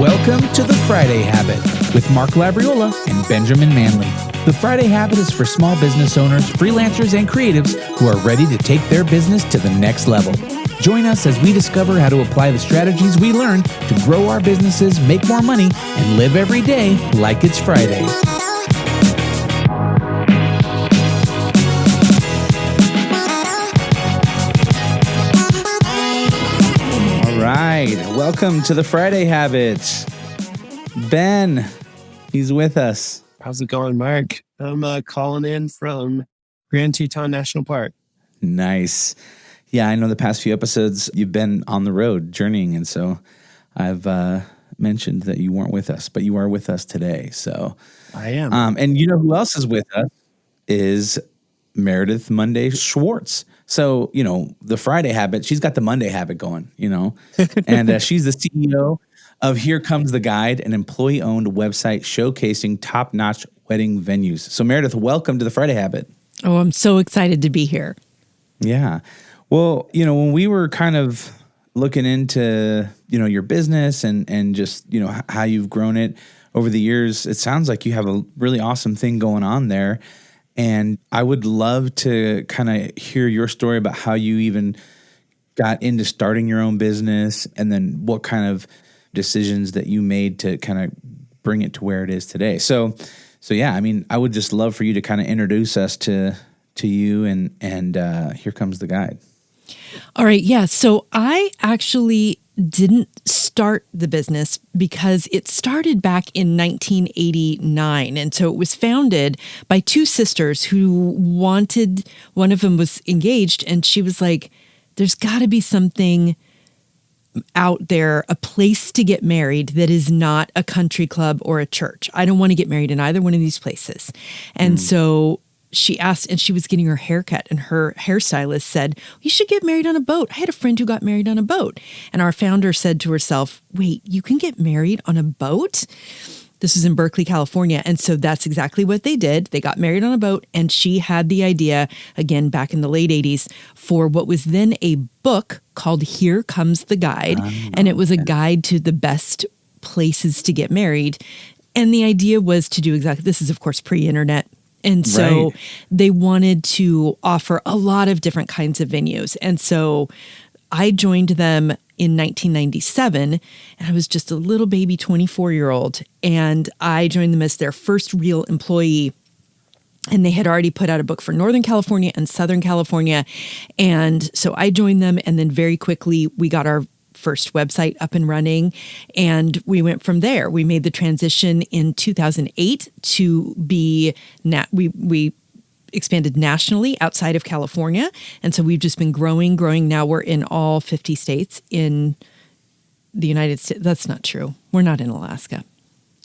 Welcome to The Friday Habit with Mark Labriola and Benjamin Manley. The Friday Habit is for small business owners, freelancers, and creatives who are ready to take their business to the next level. Join us as we discover how to apply the strategies we learn to grow our businesses, make more money, and live every day like it's Friday. All right, welcome to The Friday Habit. Ben, he's with us. How's it going, Mark? I'm calling in from Grand Teton National Park. Nice. Yeah, I know the past few episodes you've been on the road journeying, and so I've mentioned that you weren't with us, but you are with us today. So I am. And you know who else is with us is Meredith Monday Schwartz. So, you know, the Friday Habit, she's got the Monday habit going, you know, and she's the CEO of Here Comes the Guide, an employee-owned website showcasing top-notch wedding venues. So, Meredith, welcome to the Friday Habit. Oh, I'm so excited to be here. Yeah. Well, you know, when we were kind of looking into, you know, your business and just, you know, how you've grown it over the years, it sounds like you have a really awesome thing going on there. And I would love to kind of hear your story about how you even got into starting your own business and then what kind of decisions that you made to kind of bring it to where it is today. So yeah, I mean, I would just love for you to kind of introduce us to you and Here Comes the Guide. All right. Yeah. So I actually didn't start the business because it started back in 1989. And so it was founded by two sisters who wanted, one of them was engaged, and she was like, there's got to be something out there, a place to get married that is not a country club or a church. I don't want to get married in either one of these places. And so she asked, and she was getting her haircut, and her hairstylist said, you should get married on a boat. I had a friend who got married on a boat. And our founder said to herself, wait, you can get married on a boat? This was in Berkeley, California. And so that's exactly what they did. They got married on a boat, and she had the idea, again, back in the late 80s, for what was then a book called Here Comes the Guide. And it was a guide to the best places to get married. And the idea was to do exactly, this is of course pre-internet. And so they wanted to offer a lot of different kinds of venues. And so I joined them in 1997, and I was just a little baby 24-year-old. And I joined them as their first real employee. And they had already put out a book for Northern California and Southern California. And so I joined them, and then very quickly we got our first website up and running, and we went from there. We made the transition in 2008 to be we expanded nationally outside of California, and so we've just been growing. Now we're in all 50 states in the United States. That's not true. We're not in Alaska.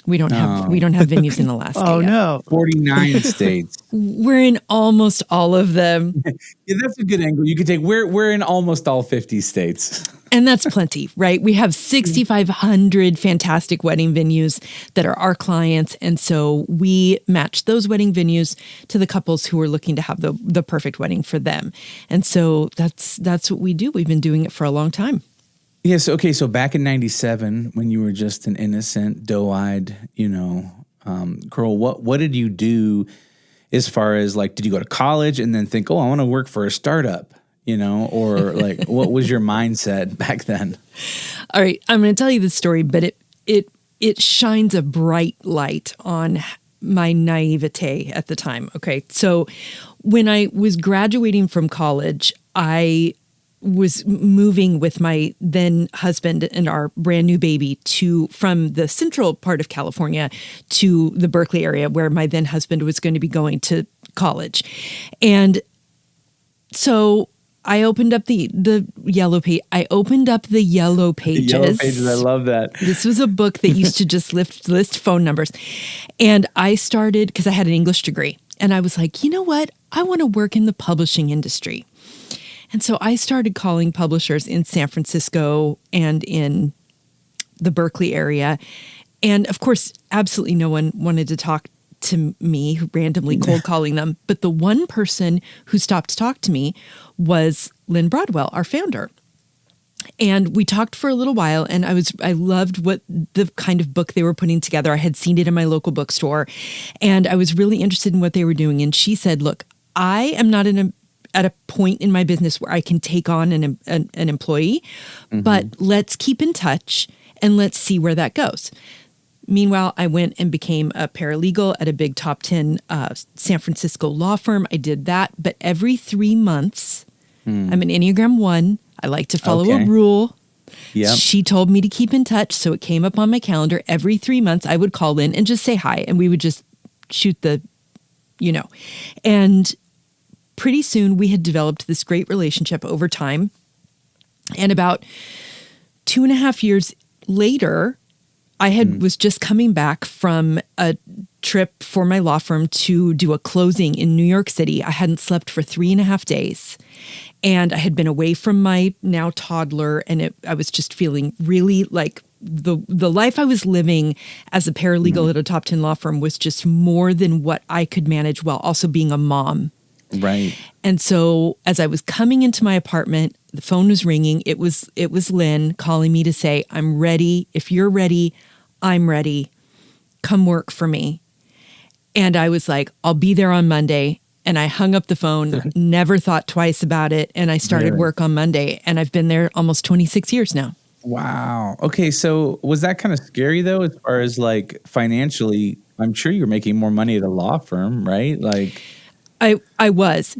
We don't have venues in Alaska. Oh yet. no, 49 states. We're in almost all of them. Yeah, that's a good angle. You could take. We're in almost all 50 states. And that's plenty, right? We have 6,500 fantastic wedding venues that are our clients. And so we match those wedding venues to the couples who are looking to have the perfect wedding for them. And so that's what we do. We've been doing it for a long time. Yes. Okay. So back in 97, when you were just an innocent, doe-eyed, girl, what did you do as far as like, did you go to college and then think, oh, I want to work for a startup? Or like, what was your mindset back then? All right, I'm going to tell you the story, but it shines a bright light on my naivete at the time. Okay, so when I was graduating from college, I was moving with my then husband and our brand new baby from the central part of California to the Berkeley area where my then husband was going to be going to college, and so I opened up the yellow page. I opened up the yellow pages. The yellow pages, I love that. This was a book that used to just list phone numbers. And I started, because I had an English degree, and I was like, you know what? I want to work in the publishing industry. And so I started calling publishers in San Francisco and in the Berkeley area. And of course, absolutely no one wanted to talk to me, randomly cold calling them. But the one person who stopped to talk to me was Lynn Broadwell, our founder. And we talked for a little while, and I loved what the kind of book they were putting together. I had seen it in my local bookstore, and I was really interested in what they were doing. And she said, look, I am not at a point in my business where I can take on an employee, but let's keep in touch and let's see where that goes. Meanwhile, I went and became a paralegal at a big top 10 San Francisco law firm. I did that. But every 3 months, I'm an Enneagram 1. I like to follow a rule. Yep. She told me to keep in touch. So it came up on my calendar. Every 3 months, I would call in and just say hi. And we would just shoot the, And pretty soon we had developed this great relationship over time. And about 2.5 years later, I was just coming back from a trip for my law firm to do a closing in New York City. I hadn't slept for 3.5 days, and I had been away from my now toddler, and I was just feeling really like the life I was living as a paralegal at a top 10 law firm was just more than what I could manage while also being a mom. Right. And so as I was coming into my apartment, the phone was ringing. It was Lynn calling me to say, I'm ready. If you're ready, I'm ready. Come work for me. And I was like, I'll be there on Monday. And I hung up the phone, never thought twice about it. And I started work on Monday. And I've been there almost 26 years now. Wow. Okay. So was that kind of scary though, as far as like financially? I'm sure you're making more money at a law firm, right? Like I was.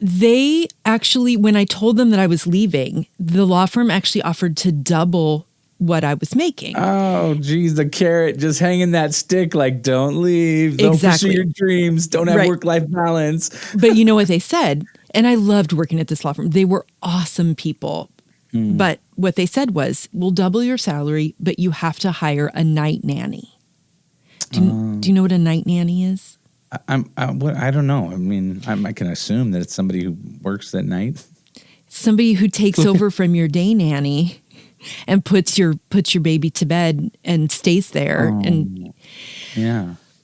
They actually, when I told them that I was leaving, the law firm actually offered to double what I was making. Oh, geez, the carrot just hanging that stick, like, don't leave, don't pursue your dreams, don't have work-life balance. But you know what they said? And I loved working at this law firm. They were awesome people. But what they said was, we'll double your salary, but you have to hire a night nanny. Do you know what a night nanny is? I don't know. I mean, I can assume that it's somebody who works at night. Somebody who takes over from your day nanny and puts your baby to bed and stays there. And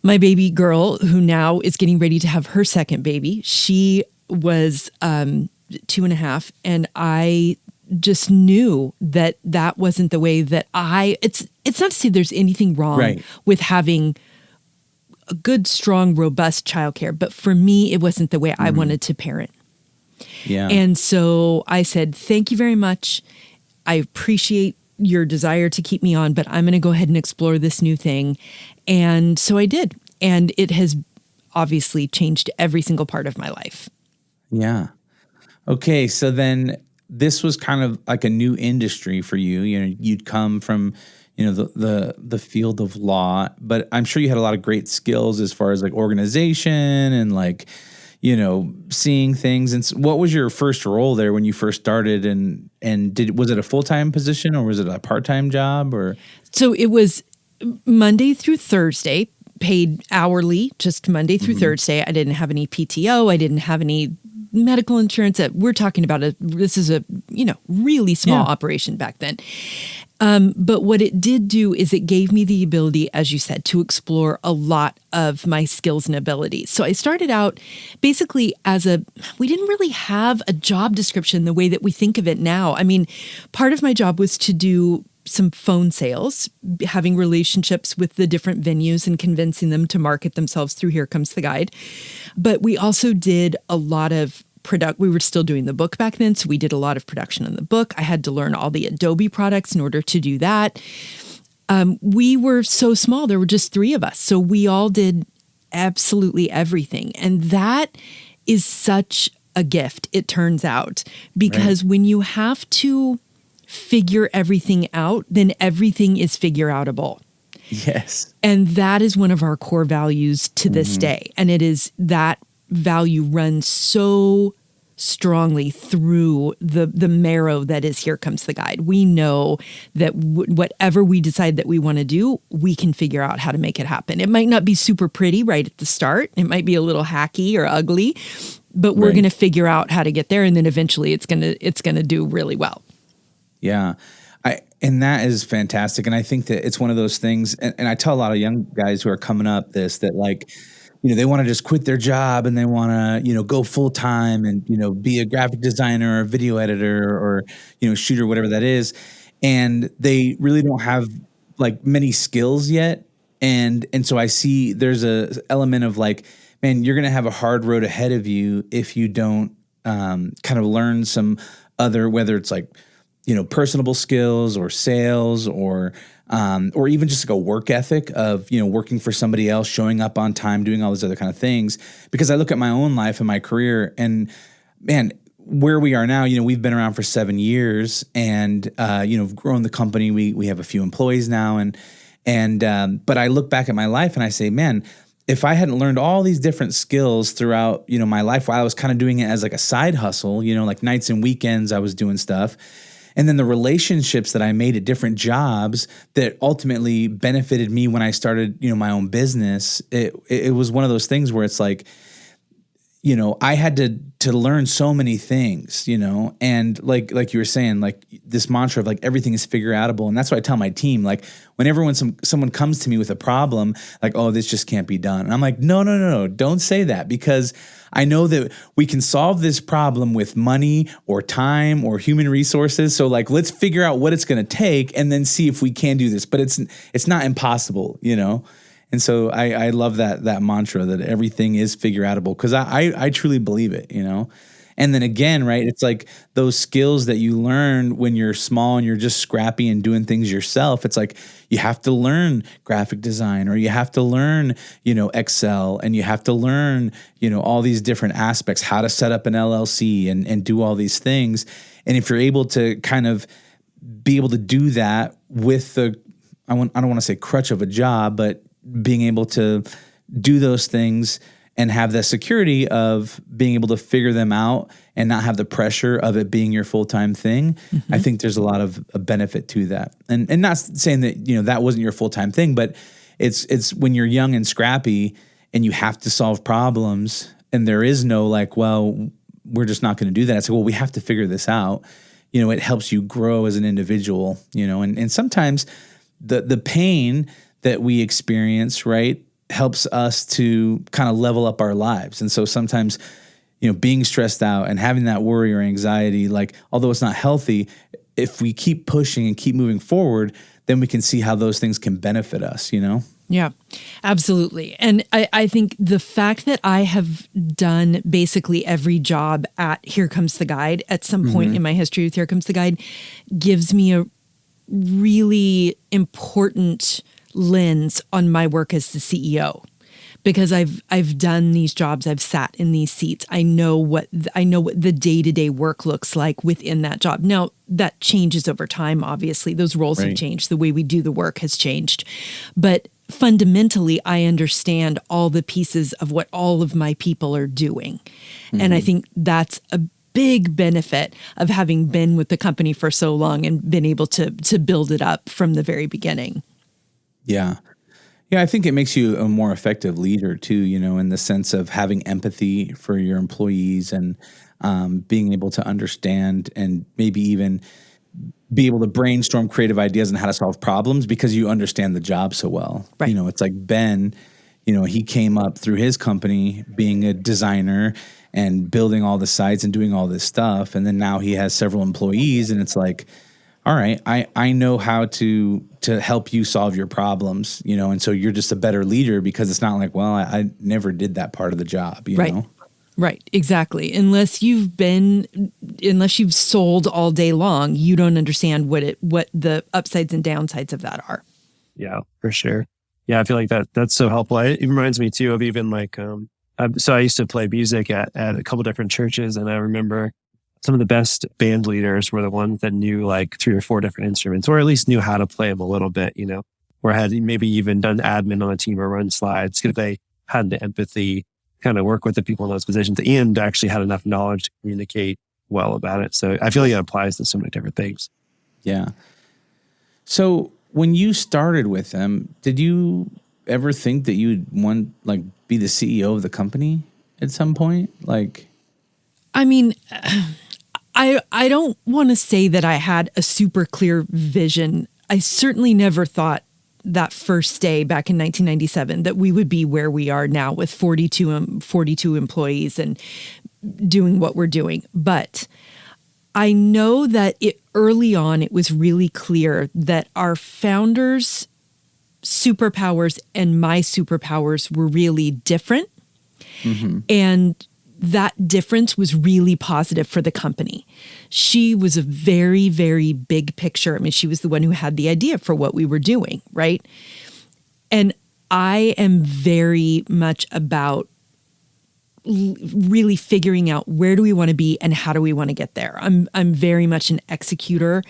my baby girl, who now is getting ready to have her second baby, she was 2.5, and I just knew that wasn't the way that it's not to say there's anything wrong with having a good, strong, robust childcare, but for me, it wasn't the way I wanted to parent. Yeah. And so I said, thank you very much. I appreciate your desire to keep me on, but I'm going to go ahead and explore this new thing. And so I did. And it has obviously changed every single part of my life. Yeah. Okay. So then this was kind of like a new industry for you. You'd come from, the field of law, but I'm sure you had a lot of great skills as far as like organization and like, seeing things. And what was your first role there when you first started? And was it a full-time position or was it a part-time job or? So it was Monday through Thursday, paid hourly, just Monday through Thursday. I didn't have any PTO. I didn't have any medical insurance. We're talking about this is a, really small operation back then. But what it did do is it gave me the ability, as you said, to explore a lot of my skills and abilities. So I started out basically we didn't really have a job description the way that we think of it now. I mean, part of my job was to do some phone sales, having relationships with the different venues and convincing them to market themselves through Here Comes the Guide. But we also did a lot of we were still doing the book back then, so we did a lot of production on the book. I had to learn all the Adobe products in order to do that. We were so small. There were just 3 of us. So we all did absolutely everything. And that is such a gift, it turns out, because when you have to figure everything out, then everything is figure-outable. Yes. And that is one of our core values to this day. And it is that value runs so strongly through the marrow that is Here Comes the Guide. We know that whatever we decide that we want to do, we can figure out how to make it happen. It might not be super pretty right at the start. It might be a little hacky or ugly, but we're going to figure out how to get there. And then eventually it's going to do really well. Yeah. And that is fantastic. And I think that it's one of those things, and I tell a lot of young guys who are coming up that like, they want to just quit their job and they want to, go full time and, be a graphic designer or a video editor or, shooter, whatever that is. And they really don't have like many skills yet. And so I see there's a element of like, man, you're going to have a hard road ahead of you if you don't kind of learn some other, whether it's like, personable skills or sales or even just like a work ethic of, working for somebody else, showing up on time, doing all those other kind of things. Because I look at my own life and my career and, man, where we are now, we've been around for 7 years and, grown the company. We have a few employees now. But I look back at my life and I say, man, if I hadn't learned all these different skills throughout, my life while I was kind of doing it as like a side hustle, like nights and weekends, I was doing stuff. And then the relationships that I made at different jobs that ultimately benefited me when I started, my own business. It was one of those things where it's like, I had to learn so many things, and like you were saying, like this mantra of like everything is figure outable. And that's what I tell my team. Like whenever someone comes to me with a problem, like, oh, this just can't be done. And I'm like, no, don't say that, because I know that we can solve this problem with money or time or human resources. So like, let's figure out what it's going to take and then see if we can do this, but it's not impossible, And so I love that mantra that everything is figure outable, because I truly believe it, And then again, right, it's like those skills that you learn when you're small and you're just scrappy and doing things yourself. It's like you have to learn graphic design, or you have to learn, Excel, and you have to learn, all these different aspects, how to set up an LLC and do all these things. And if you're able to kind of be able to do that with I don't want to say crutch of a job, but being able to do those things and have the security of being able to figure them out and not have the pressure of it being your full-time thing. Mm-hmm. I think there's a lot of a benefit to that. And not saying that, that wasn't your full-time thing, but it's when you're young and scrappy and you have to solve problems and there is no like, well, we're just not going to do that. It's like, well, we have to figure this out. It helps you grow as an individual, and sometimes the pain that we experience, right, helps us to kind of level up our lives. And so sometimes, being stressed out and having that worry or anxiety, like, although it's not healthy, if we keep pushing and keep moving forward, then we can see how those things can benefit us, Yeah, absolutely. And I think the fact that I have done basically every job at Here Comes the Guide at some point in my history with Here Comes the Guide gives me a really important lens on my work as the CEO, because I've done these jobs, I've sat in these seats. I know what the day-to-day work looks like within that job. Now that changes over time, obviously. Those roles have changed. The way we do the work has changed. But fundamentally, I understand all the pieces of what all of my people are doing. Mm-hmm. And I think that's a big benefit of having been with the company for so long and been able to build it up from the very beginning. Yeah. Yeah, I think it makes you a more effective leader too, in the sense of having empathy for your employees and being able to understand and maybe even be able to brainstorm creative ideas on how to solve problems because you understand the job so well. Right. It's like Ben, he came up through his company being a designer and building all the sites and doing all this stuff. And then now he has several employees and it's like, all right, I know how to help you solve your problems, and so you're just a better leader because it's not like, well, I never did that part of the job, you know? Right, exactly. Unless you've sold all day long, you don't understand what the upsides and downsides of that are. Yeah, for sure. Yeah, I feel like that's so helpful. It reminds me too of even like, so I used to play music at a couple different churches, and I remember some of the best band leaders were the ones that knew like 3 or 4 different instruments, or at least knew how to play them a little bit, or had maybe even done admin on a team or run slides because they had the empathy, kind of work with the people in those positions, and actually had enough knowledge to communicate well about it. So I feel like it applies to so many different things. Yeah. So when you started with them, did you ever think that you'd be the CEO of the company at some point? Like, I mean, I don't want to say that I had a super clear vision. I certainly never thought that first day back in 1997 that we would be where we are now with 42 employees and doing what we're doing. But I know that early on, it was really clear that our founders' superpowers and my superpowers were really different. Mm-hmm. And that difference was really positive for the company. She was a very, very big picture. I mean, she was the one who had the idea for what we were doing, right? And I am very much about really figuring out where do we want to be and how do we want to get there. I'm very much an executor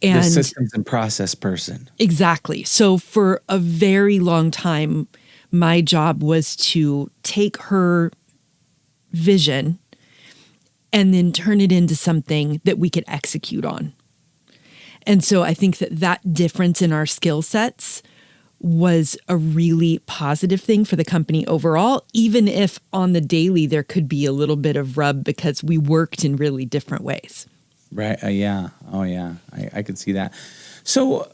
and the systems and process person. Exactly. So for a very long time, my job was to take her vision and then turn it into something that we could execute on. And so I think that difference in our skill sets was a really positive thing for the company overall, even if on the daily there could be a little bit of rub because we worked in really different ways. Right. Yeah. Oh, yeah. I could see that. So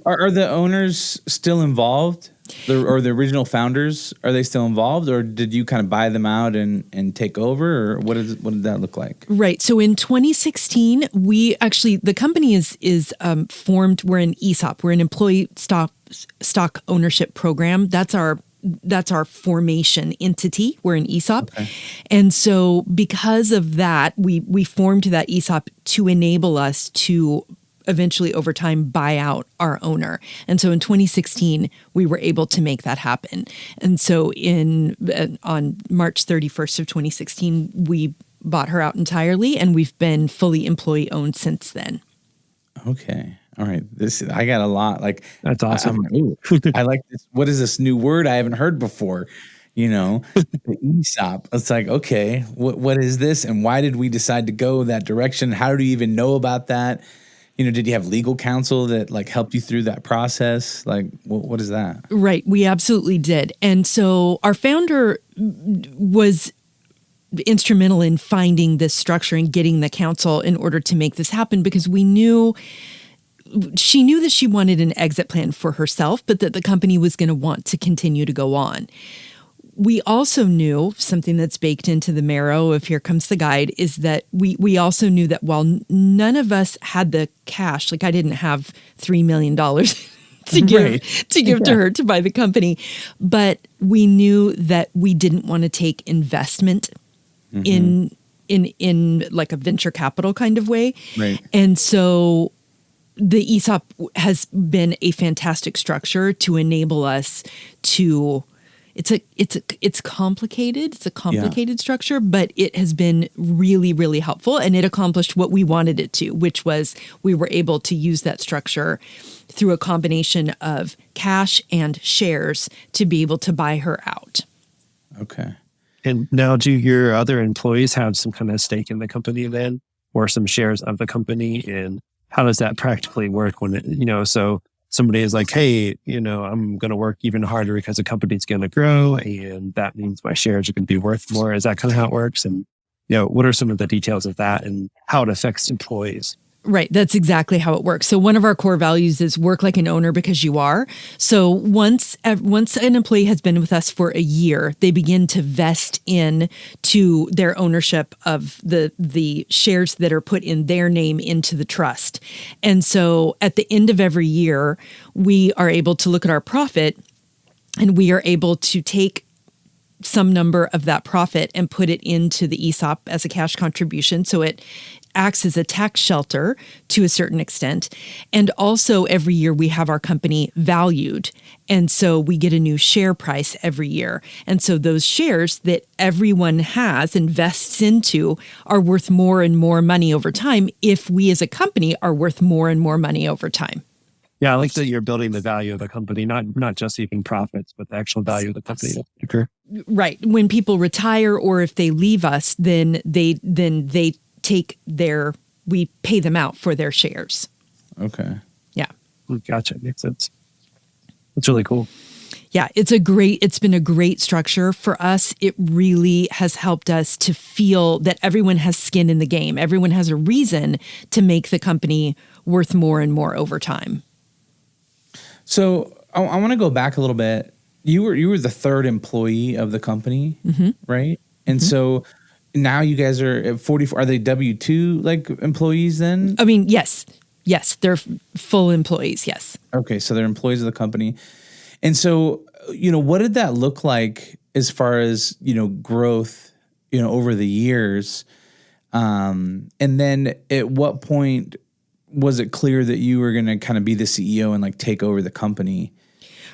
are the owners still involved? Or the original founders, are they still involved, or did you kind of buy them out and take over, or what did that look like? Right. So in 2016, the company is formed. We're an ESOP. We're an employee stock ownership program. That's our formation entity. We're an ESOP. Okay. And so because of that, we formed that ESOP to enable us to eventually over time buy out our owner. And so in 2016, we were able to make that happen. And so on March 31st of 2016, we bought her out entirely, and we've been fully employee owned since then. Okay. All right. I got a lot. Like, that's awesome. I like this. What is this new word I haven't heard before? The ESOP. It's like, okay, what is this? And why did we decide to go that direction? How do you even know about that? Did you have legal counsel that helped you through that process? What is that? Right. We absolutely did. And so our founder was instrumental in finding this structure and getting the counsel in order to make this happen, because she knew that she wanted an exit plan for herself, but that the company was going to want to continue to go on. We also knew something that's baked into the marrow of Here Comes the Guide is that we also knew that while none of us had the cash, I didn't have $3 million to give to her to buy the company, but we knew that we didn't want to take investment in a venture capital kind of way. Right. And so the ESOP has been a fantastic structure to enable us to. It's complicated. It's a complicated structure, but it has been really, really helpful, and it accomplished what we wanted it to, which was we were able to use that structure through a combination of cash and shares to be able to buy her out. Okay. And now, do your other employees have some kind of stake in the company then, or some shares of the company? And how does that practically work when so somebody is like, hey, I'm going to work even harder because the company's going to grow, and that means my shares are going to be worth more. Is that kind of how it works? And, what are some of the details of that and how it affects employees? Right. That's exactly how it works. So one of our core values is work like an owner because you are. So once an employee has been with us for a year, they begin to vest in to their ownership of the shares that are put in their name into the trust. And so at the end of every year, we are able to look at our profit, and we are able to take some number of that profit and put it into the ESOP as a cash contribution. So it acts as a tax shelter to a certain extent. And also every year we have our company valued. And so we get a new share price every year. And so those shares that everyone has invests into are worth more and more money over time if we as a company are worth more and more money over time. Yeah, I like that you're building the value of the company, not just even profits, but the actual value of the company. Right. When people retire or if they leave us, then they we pay them out for their shares. Okay. Yeah. Gotcha. Makes sense. That's really cool. Yeah, it's been a great structure for us. It really has helped us to feel that everyone has skin in the game. Everyone has a reason to make the company worth more and more over time. So I want to go back a little bit. You were the third employee of the company, right? And so now you guys are at 44. Are they W-2 like employees then? I mean, yes, they're full employees. Yes. Okay, so they're employees of the company. And so, what did that look like as far as, growth, over the years? And then at what point was it clear that you were going to kind of be the CEO and like take over the company?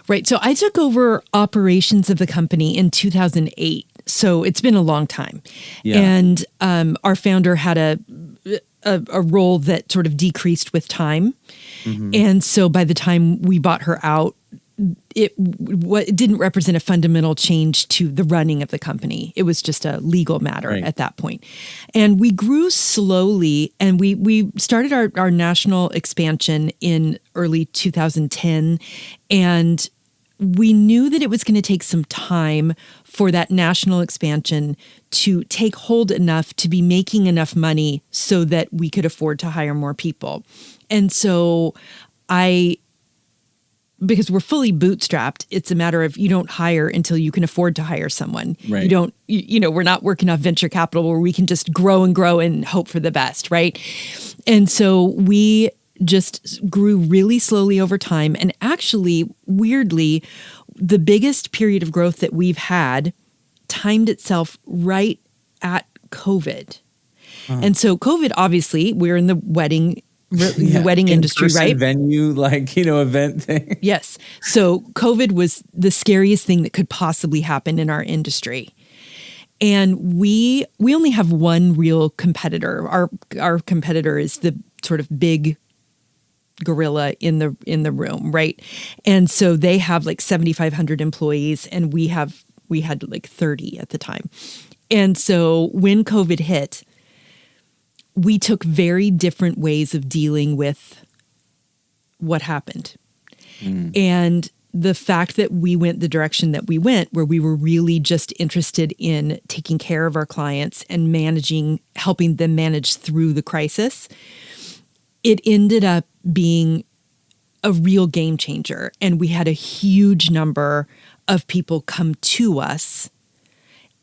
Right. So I took over operations of the company in 2008. So it's been a long time. Yeah. And our founder had a role that sort of decreased with time. And so by the time we bought her out, it didn't represent a fundamental change to the running of the company. It was just a legal matter at that point. And we grew slowly, and we started our national expansion in early 2010. And we knew that it was going to take some time for that national expansion to take hold enough to be making enough money so that we could afford to hire more people. And so because we're fully bootstrapped, it's a matter of you don't hire until you can afford to hire someone. Right. You don't, we're not working off venture capital where we can just grow and hope for the best, right? And so we just grew really slowly over time. And actually, weirdly, the biggest period of growth that we've had timed itself right at COVID. And so COVID, obviously, we're in the wedding industry, right? Venue, event thing. Yes. So COVID was the scariest thing that could possibly happen in our industry. And we only have one real competitor. Our competitor is the sort of big gorilla in the room, right? And so they have like 7,500 employees, and we had like 30 at the time. And so when COVID hit, we took very different ways of dealing with what happened. And the fact that we went the direction that we went, where we were really just interested in taking care of our clients and helping them manage through the crisis, it ended up being a real game changer. And we had a huge number of people come to us,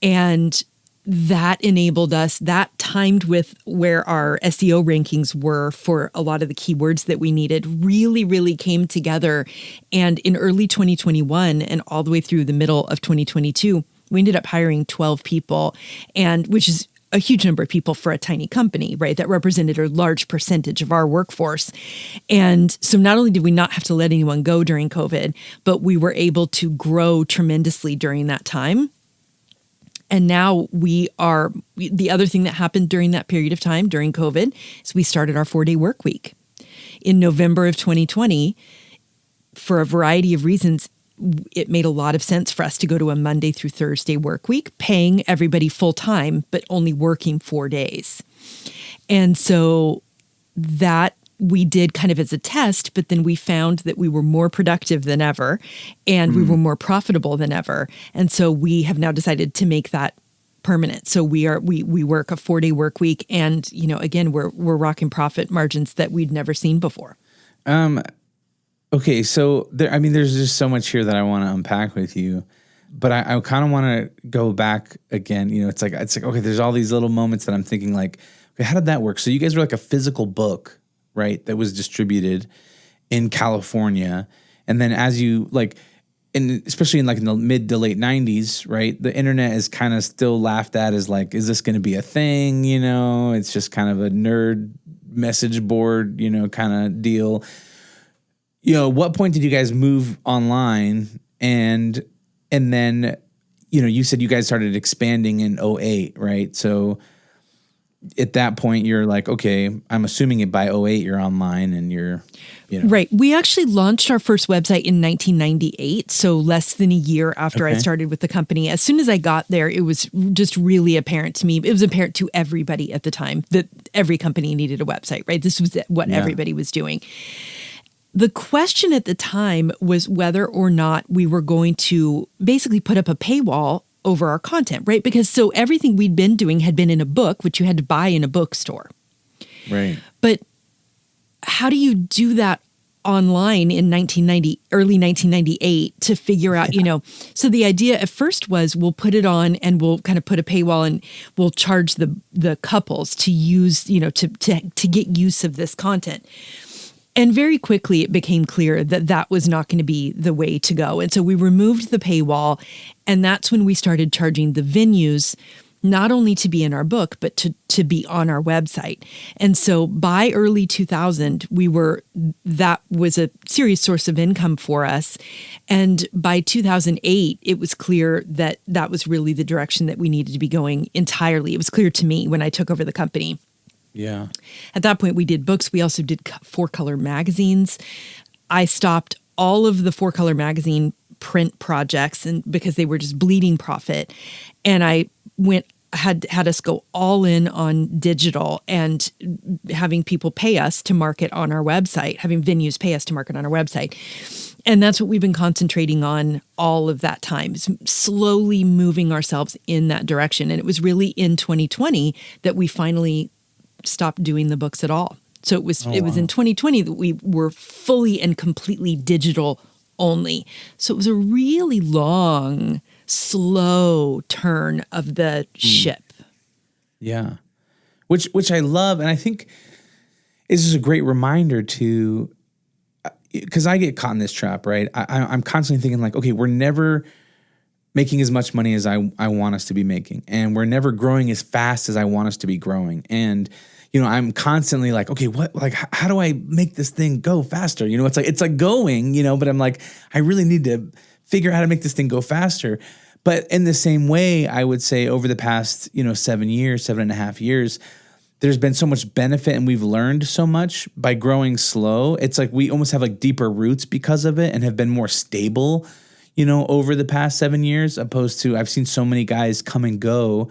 and that enabled us, that timed with where our SEO rankings were for a lot of the keywords that we needed, really, really came together. And in early 2021 and all the way through the middle of 2022, we ended up hiring 12 people, which is a huge number of people for a tiny company, right? That represented a large percentage of our workforce. And so not only did we not have to let anyone go during COVID, but we were able to grow tremendously during that time. And now the other thing that happened during that period of time, during COVID, is we started our 4-day work week. In November of 2020, for a variety of reasons, it made a lot of sense for us to go to a Monday through Thursday work week, paying everybody full time, but only working 4 days. And so that we did kind of as a test, but then we found that we were more productive than ever, and we were more profitable than ever. And so we have now decided to make that permanent. So we work a 4-day work week, and again, we're rocking profit margins that we'd never seen before. Okay, so there's just so much here that I want to unpack with you, but I kind of want to go back again. It's like okay, there's all these little moments that I'm thinking like, okay, how did that work? So you guys were like a physical book, right, that was distributed in California, and then as you especially in the mid to late 90s, right, the internet is kind of still laughed at as like, is this going to be a thing? It's just kind of a nerd message board, kind of deal. At what point did you guys move online? And then, you said you guys started expanding in 2008, right? So at that point, you're like, okay, I'm assuming by 2008 you're online and you're, Right. We actually launched our first website in 1998, so less than a year after I started with the company. As soon as I got there, it was just really apparent to me. It was apparent to everybody at the time that every company needed a website, right? This was what everybody was doing. The question at the time was whether or not we were going to basically put up a paywall over our content, right? Because so everything we'd been doing had been in a book, which you had to buy in a bookstore. Right. But how do you do that online in early 1998 to figure out, so the idea at first was we'll put it on and we'll kind of put a paywall and we'll charge the couples to use, to get use of this content. And very quickly it became clear that that was not going to be the way to go. And so we removed the paywall, and that's when we started charging the venues not only to be in our book, but to be on our website. And so by early 2000, that was a serious source of income for us. And by 2008, it was clear that that was really the direction that we needed to be going entirely. It was clear to me when I took over the company. Yeah. At that point, we did books. We also did 4-color magazines. I stopped all of the 4-color magazine print projects and because they were just bleeding profit. And I had us go all in on digital and having people pay us to market on our website, having venues pay us to market on our website. And that's what we've been concentrating on all of that time, slowly moving ourselves in that direction. And it was really in 2020 that we finally stopped doing the books at all. So it was in 2020 that we were fully and completely digital only. So it was a really long, slow turn of the ship. Yeah. Which I love. And I think is just a great reminder to, because I get caught in this trap, right? I'm constantly thinking like, okay, we're never making as much money as I want us to be making. And we're never growing as fast as I want us to be growing. And, I'm constantly like, okay, how do I make this thing go faster? It's like going, but I'm like, I really need to figure out how to make this thing go faster. But in the same way, I would say over the past, 7.5 years, there's been so much benefit and we've learned so much by growing slow. It's like we almost have like deeper roots because of it and have been more stable, over the past 7 years, opposed to I've seen so many guys come and go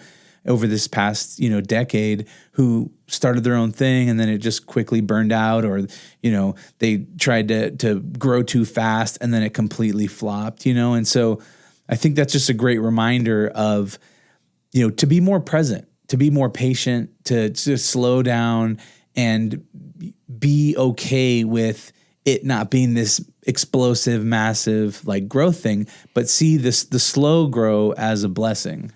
over this past, decade who started their own thing and then it just quickly burned out, or, they tried to grow too fast and then it completely flopped, And so I think that's just a great reminder of, to be more present, to be more patient, to slow down and be okay with it not being this explosive, massive like growth thing, but see the slow grow as a blessing.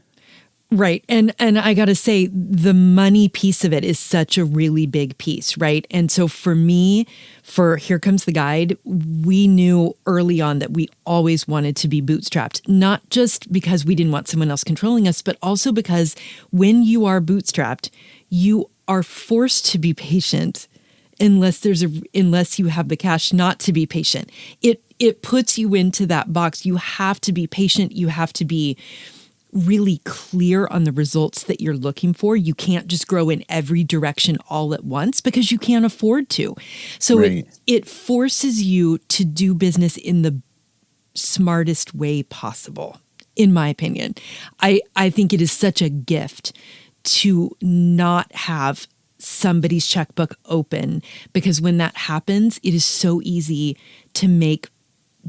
Right. And I got to say, the money piece of it is such a really big piece, right? And so for me, for Here Comes the Guide, we knew early on that we always wanted to be bootstrapped, not just because we didn't want someone else controlling us, but also because when you are bootstrapped, you are forced to be patient unless you have the cash not to be patient. It puts you into that box. You have to be patient. You have to be really clear on the results that you're looking for. You can't just grow in every direction all at once because you can't afford to. So right. it forces you to do business in the smartest way possible, in my opinion. I think it is such a gift to not have somebody's checkbook open, because when that happens, it is so easy to make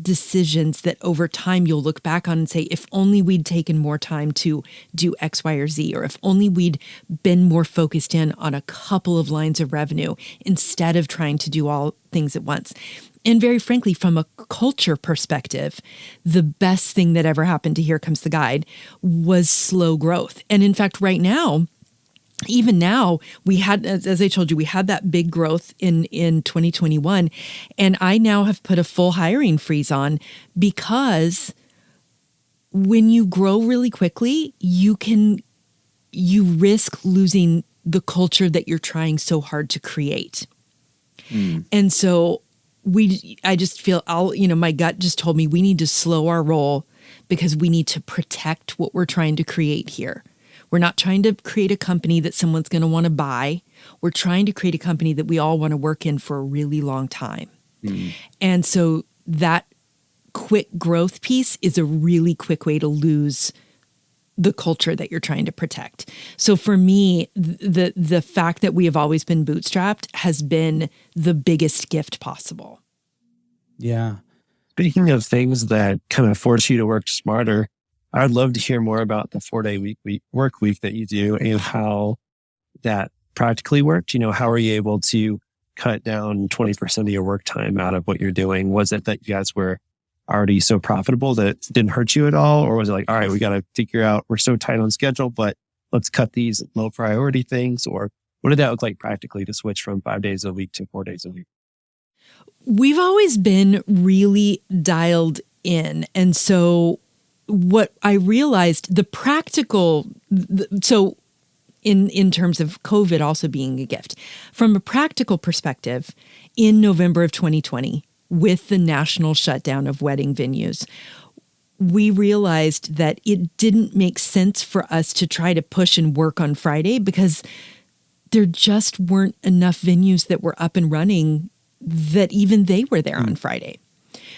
decisions that over time you'll look back on and say, if only we'd taken more time to do X, Y, or Z, or if only we'd been more focused in on a couple of lines of revenue instead of trying to do all things at once. And very frankly, from a culture perspective, the best thing that ever happened to Here Comes the Guide was slow growth. And in fact, right now, even now, we had, as I told you, we had that big growth in 2021, and I now have put a full hiring freeze on, because when you grow really quickly, you risk losing the culture that you're trying so hard to create. And so I just feel, my gut just told me we need to slow our roll because we need to protect what we're trying to create here. We're not trying to create a company that someone's going to want to buy. We're trying to create a company that we all want to work in for a really long time. And so that quick growth piece is a really quick way to lose the culture that you're trying to protect. So for me, the fact that we have always been bootstrapped has been the biggest gift possible. Yeah. Speaking of things that kind of force you to work smarter, I'd love to hear more about the 4-day work week that you do and how that practically worked. How are you able to cut down 20% of your work time out of what you're doing? Was it that you guys were already so profitable that it didn't hurt you at all? Or was it like, all right, we got to figure out, we're so tight on schedule, but let's cut these low priority things? Or what did that look like practically to switch from 5 days a week to 4 days a week? We've always been really dialed in. And so what I realized, the practical, so in terms of COVID also being a gift, from a practical perspective, in November of 2020, with the national shutdown of wedding venues, we realized that it didn't make sense for us to try to push and work on Friday because there just weren't enough venues that were up and running that even they were there on Friday.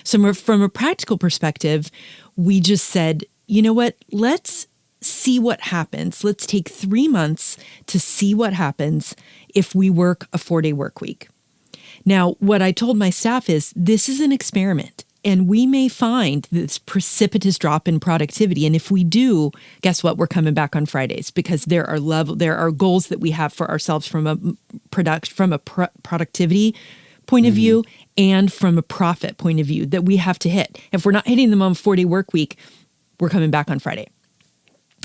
So from a practical perspective, we just said, you know what, let's see what happens. Let's take 3 months to see what happens if we work a 4-day work week. Now, what I told my staff is this is an experiment and we may find this precipitous drop in productivity. And if we do, guess what? We're coming back on Fridays because there are goals that we have for ourselves from a productivity point of view and from a profit point of view that we have to hit. If we're not hitting them on 4-day work week, we're coming back on Friday.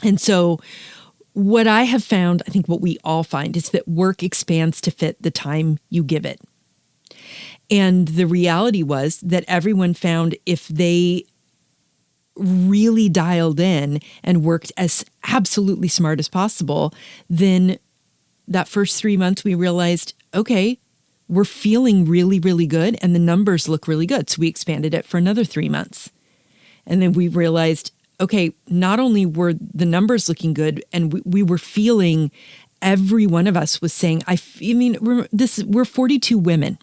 And so what I have found, I think what we all find, is that work expands to fit the time you give it. And the reality was that everyone found if they really dialed in and worked as absolutely smart as possible, then that first 3 months we realized, okay, we're feeling really, really good and the numbers look really good. So we expanded it for another 3 months. And then we realized, okay, not only were the numbers looking good and we were feeling, every one of us was saying, we're 42 women,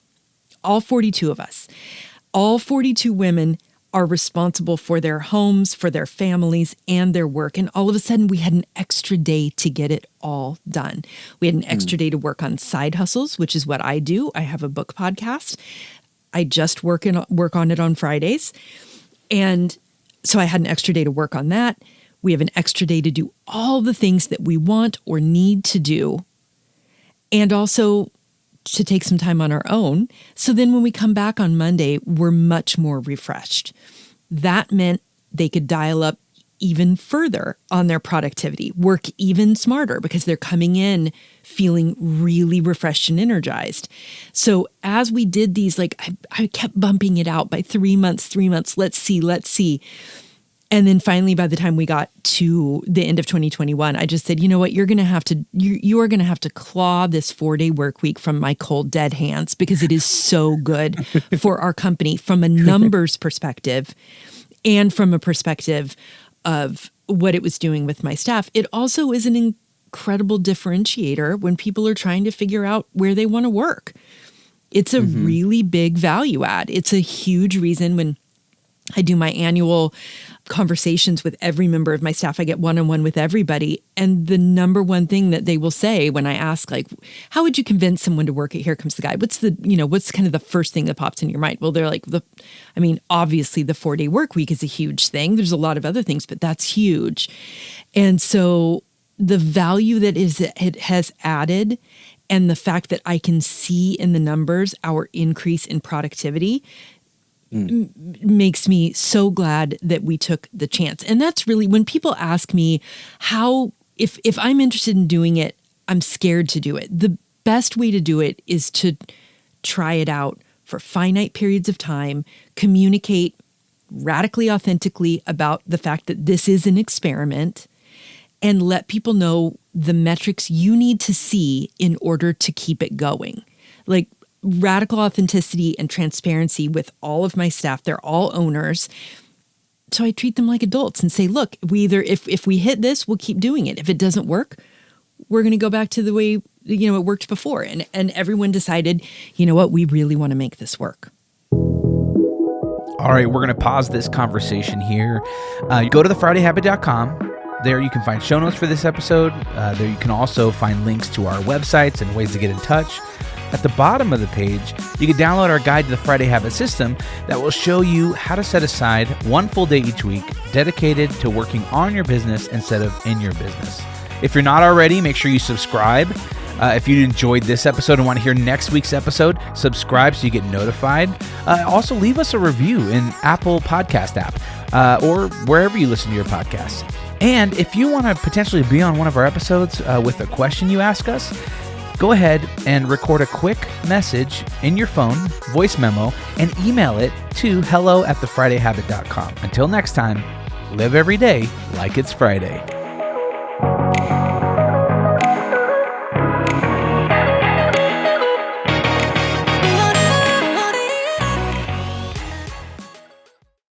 all 42 of us. All 42 women are responsible for their homes, for their families, and their work. And all of a sudden, we had an extra day to get it all done. We had an extra day to work on side hustles, which is what I do. I have a book podcast. I just work on it on Fridays. And so I had an extra day to work on that. We have an extra day to do all the things that we want or need to do. And also to take some time on our own. So then when we come back on Monday, we're much more refreshed. That meant they could dial up even further on their productivity, work even smarter because they're coming in feeling really refreshed and energized. So as we did these, I kept bumping it out by 3 months, let's see. And then finally, by the time we got to the end of 2021, I just said, you know what, you are going to have to claw this 4-day work week from my cold, dead hands because it is so good for our company from a numbers perspective and from a perspective of what it was doing with my staff. It also is an incredible differentiator when people are trying to figure out where they want to work. It's a really big value add. It's a huge reason when I do my annual conversations with every member of my staff. I get one-on-one with everybody. And the number one thing that they will say when I ask, how would you convince someone to work at Here Comes the Guy? What's kind of the first thing that pops in your mind? Well, they're like, obviously the 4-day work week is a huge thing. There's a lot of other things, but that's huge. And so the value that it has added and the fact that I can see in the numbers our increase in productivity makes me so glad that we took the chance. And that's really when people ask me how, if I'm interested in doing it, I'm scared to do it. The best way to do it is to try it out for finite periods of time, communicate radically authentically about the fact that this is an experiment, and let people know the metrics you need to see in order to keep it going. Radical authenticity and transparency with all of my staff. They're all owners. So I treat them like adults and say, look, if we hit this, we'll keep doing it. If it doesn't work, we're going to go back to the way, it worked before. And everyone decided, you know what, we really want to make this work. All right, we're going to pause this conversation here. Go to thefridayhabit.com. There you can find show notes for this episode. There you can also find links to our websites and ways to get in touch. at the bottom of the page, you can download our guide to the Friday Habit System that will show you how to set aside one full day each week dedicated to working on your business instead of in your business. If you're not already, make sure you subscribe. If you enjoyed this episode and want to hear next week's episode, subscribe so you get notified. Also, leave us a review in Apple Podcast app or wherever you listen to your podcasts. And if you want to potentially be on one of our episodes with a question you ask us, go ahead and record a quick message in your phone, voice memo, and email it to hello@thefridayhabit.com. Until next time, live every day like it's Friday.